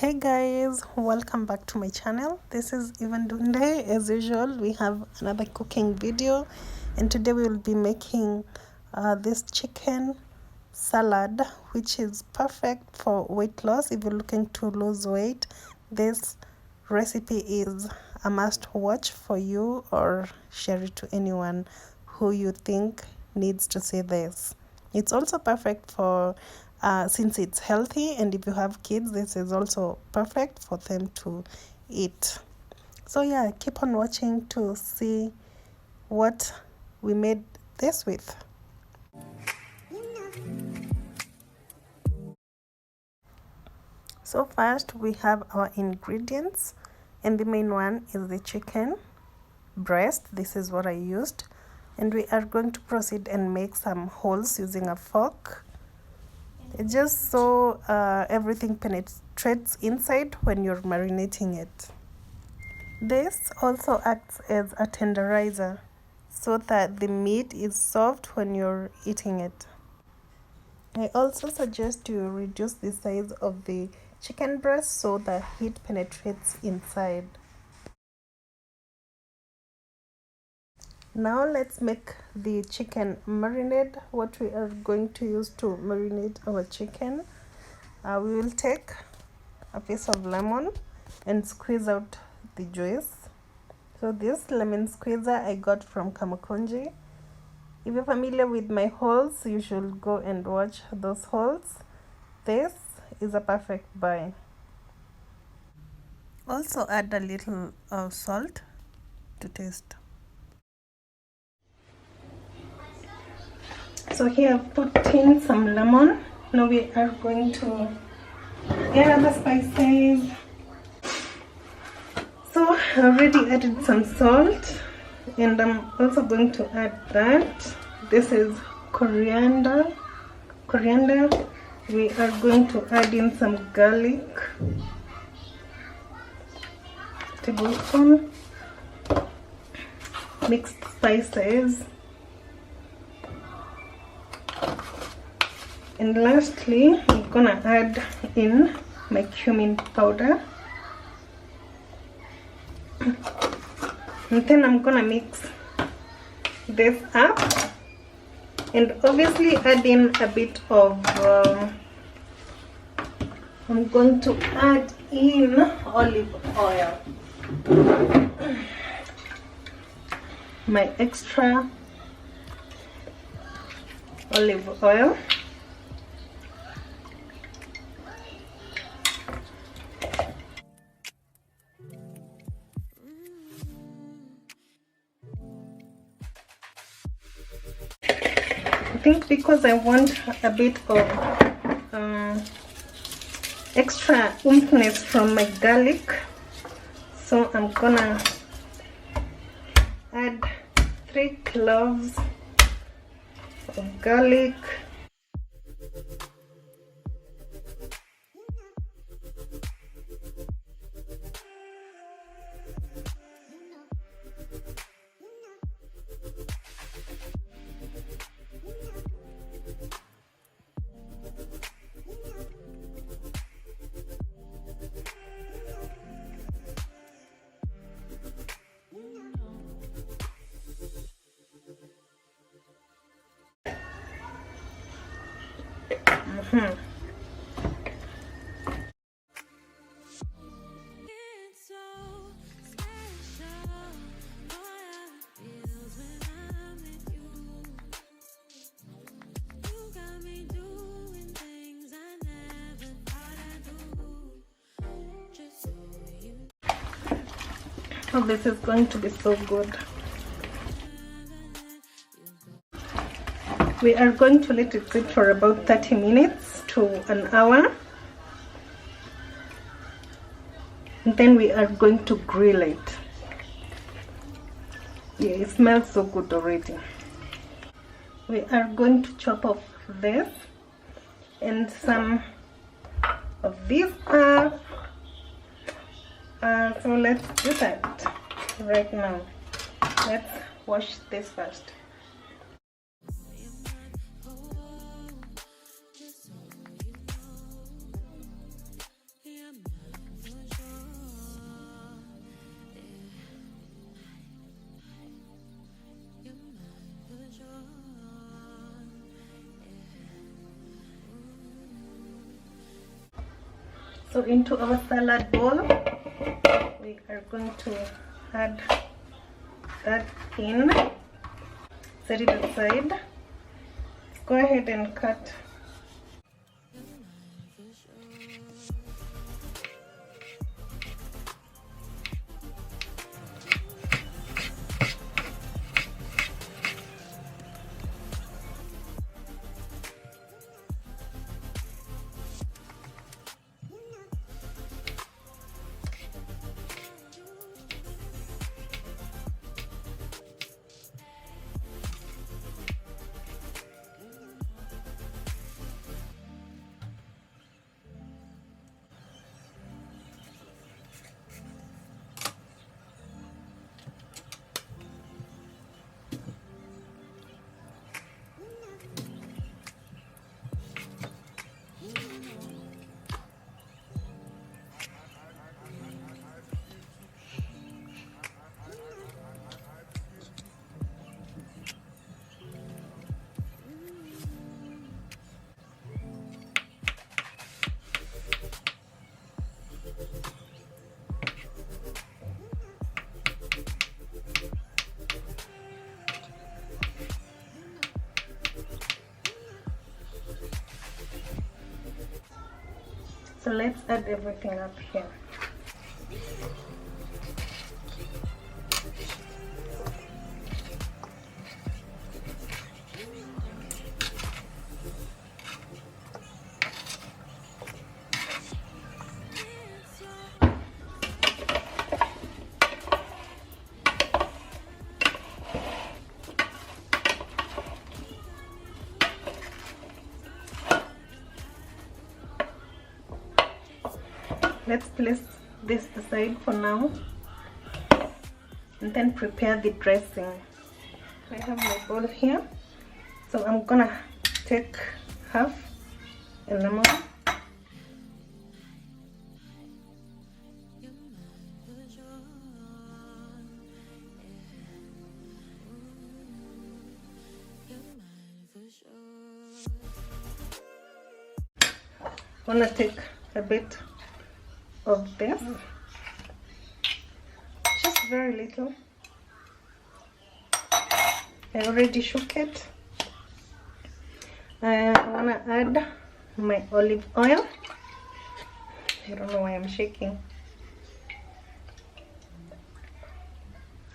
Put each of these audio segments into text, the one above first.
Hey guys, welcome back to my channel. This is Even Dunde. As usual, we have another cooking video, and today we will be making this chicken salad, which is perfect for weight loss. If you're looking to lose weight, this recipe is a must watch for you, or share it to anyone who you think needs to see this. It's also perfect for since it's healthy, and if you have kids, this is also perfect for them to eat. So yeah, keep on watching to see what we made this with. So first we have our ingredients, and the main one is the chicken breast. This is what I used, and we are going to proceed and make some holes using a fork, just so everything penetrates inside when you're marinating it. This also acts as a tenderizer so that the meat is soft when you're eating it. I also suggest you reduce the size of the chicken breast so the heat penetrates inside. Now let's make the chicken marinade. What we are going to use to marinate our chicken, we will take a piece of lemon and squeeze out the juice. So this lemon squeezer I got from Kamakonji. If you're familiar with my hauls, you should go and watch those hauls. This is a perfect buy. Also add a little salt to taste. So here I've put in some lemon. Now we are going to add the spices. So I already added some salt, and I'm also going to add that. This is coriander. We are going to add in some garlic, tablespoon, mixed spices, and lastly I'm gonna add in my cumin powder, and then I'm gonna mix this up, and obviously add in a bit of I'm going to add in olive oil, my extra olive oil. I think because I want a bit of extra oomphness from my garlic, so I'm gonna add 3 cloves of garlic, Oh, this is going to be so good. We are going to let it sit for about 30 minutes to an hour, and then we are going to grill it. Yeah, it smells so good already. We are going to chop off this and some of this up. So let's do that right now. Let's wash this first. So into our salad bowl, we are going to add that in. Set it aside. Go ahead and cut. So let's add everything up here. Let's place this aside for now and then prepare the dressing. I have my bowl here, so I'm gonna take half a lemon, I'm gonna take a bit of this, just very little. I already shook it. I want to add my olive oil. I don't know why I'm shaking.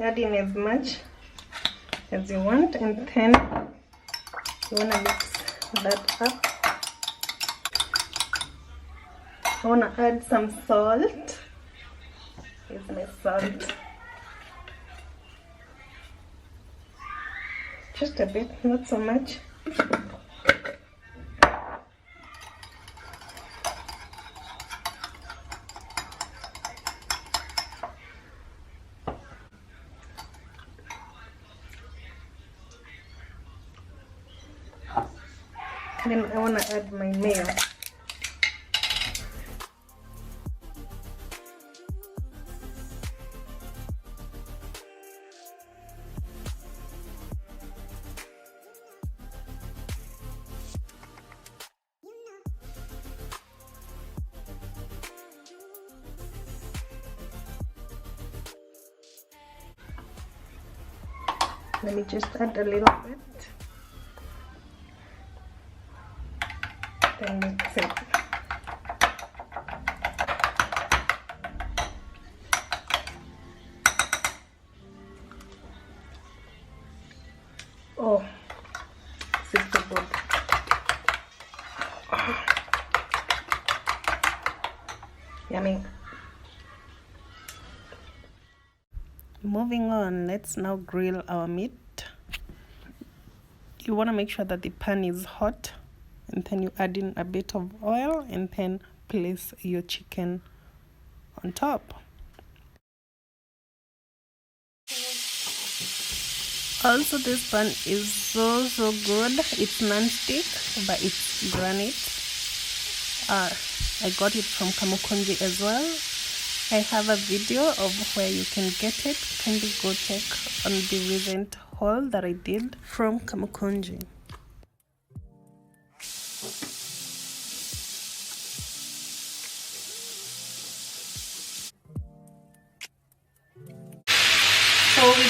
Add in as much as you want, and then you want to mix that up. I want to add some salt. Here's my salt. Just a bit, not so much. Then I want to add my mayo. Let me just add a little bit. Then mix it. Oh, this is so good. Yummy. Moving on, let's now grill our meat. You want to make sure that the pan is hot, and then you add in a bit of oil and then place your chicken on top. Also, this pan is so good. It's non-stick, but it's granite. I got it from Kamukunji as well. I have a video of where you can get it. Kindly go check on the recent haul that I did from Kamukunji.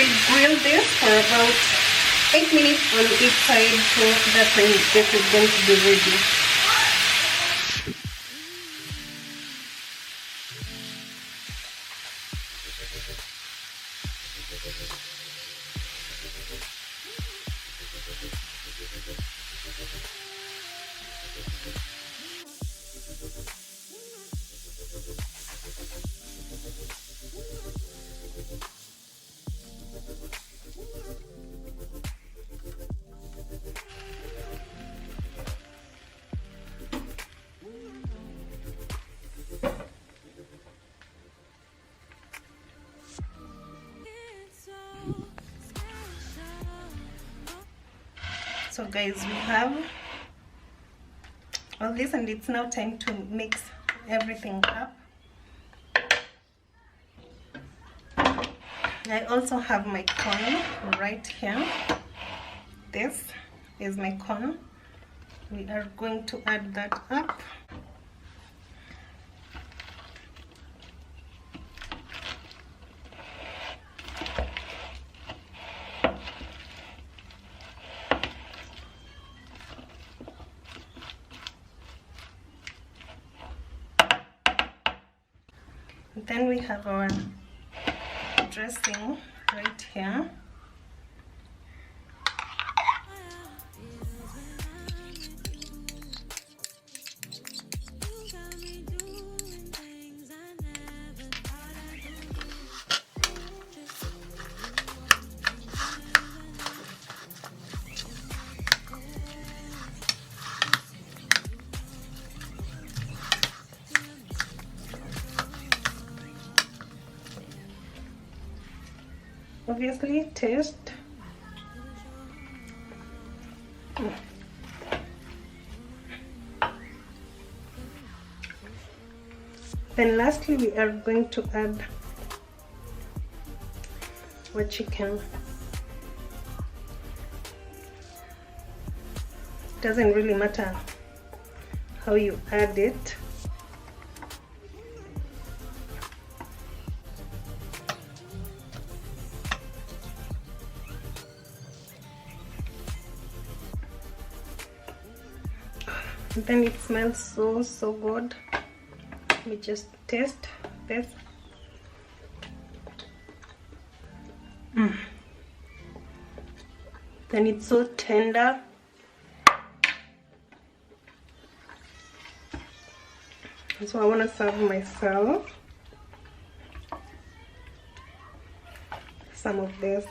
will grill this for about 8 minutes on each side, so that's when this is going to be ready. So guys, we have all this, and it's now time to mix everything up. I also have my corn right here. This is my corn. We are going to add that up. Then we have our dressing right here. Obviously, taste. Then lastly, we are going to add our chicken. Doesn't really matter how you add it. Then it smells so good. Let me just taste this. Then it's so tender. So I want to serve myself some of this.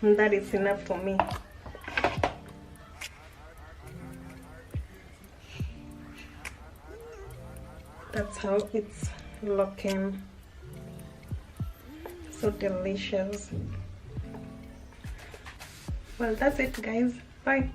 And that is enough for me. That's how it's looking. So delicious. Well, that's it guys. Bye.